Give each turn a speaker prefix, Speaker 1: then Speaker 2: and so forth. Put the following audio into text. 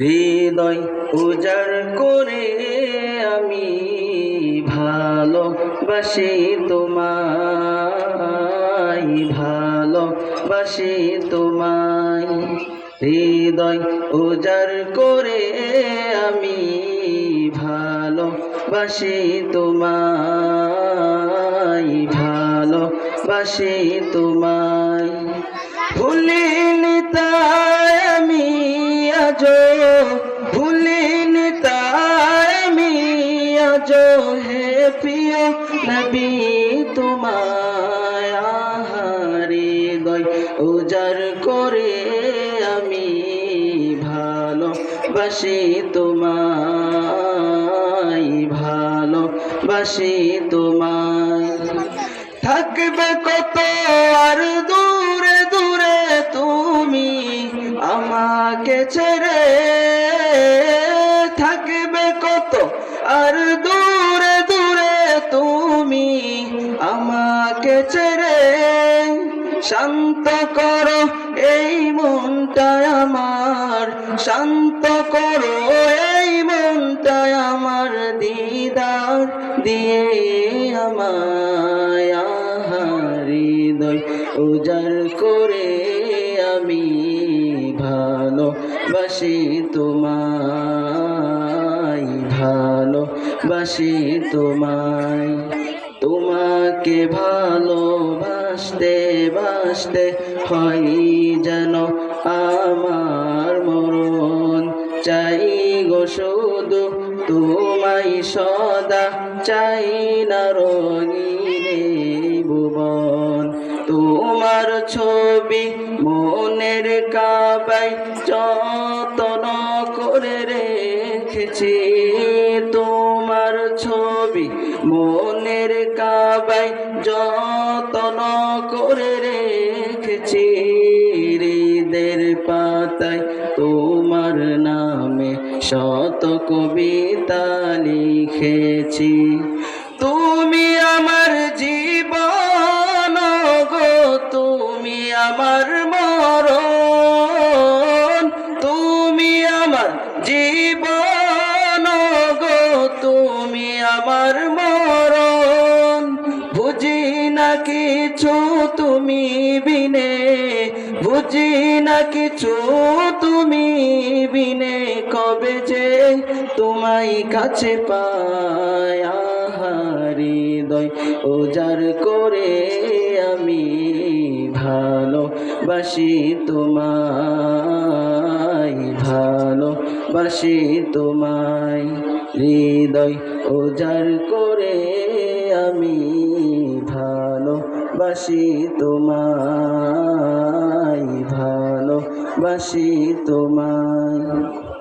Speaker 1: হৃদয় উজাড় করে আমি ভালোবাসি তোমায়, ভালোবাসি তোমায়। হৃদয় উজাড় করে আমি ভালোবাসি তোমায়, ভালোবাসি তোমায়। ভুলিনি তাই আমি আজো, ভুলিনি তাই আমি আজো হে প্রিয় নবী তোমায়। হৃদয় উজাড় করে আমি ভালোবাসি তোমায়, ভালোবাসি তোমায়। থাকবে কত আর দূরে দূরে তুমি আমাকে ছেড়ে, থাকবে কত আর দূরে দূরে তুমি আমাকে ছেড়ে। শান্ত করো এই মনটা আমার, শান্ত করো এই মনটা আমার, দিদার দিয়ে আমায়। হৃদয় উজাড় করে আমি ভালোবাসি তোমায়, ভালোবাসি তোমায়। তোমাকে ভালোবাসতে বাসতে হয় যেন আমার মরণ। চাই গো শুধু তোমায় সদা, চাই না রঙিন ভুবন। তোমার ছবি মনের কাবায় যতন করে রেখেছি, তোমার ছবি মনের কাবায় যতন করে রেখেছি। হৃদের পাতায় তোমার নামে শত কবিতা লিখেছি। তুমি আমার জীবন গো, তুমি আমার মরণ, তুমি আমার জীবন গো, তুমি আমার মরণ। বুঝি না কিছু তুমি বিনে, বুঝি না কিছু তুমি বিনে, কবে যে তোমায় কাছে পাই। হৃদয় উজাড় করে আমি ভালোবাসি তোমায়, ভালোবাসি তোমায়। হৃদয় উজাড় করে আমি ভালোবাসি তোমায়, ভালোবাসি তোমায়।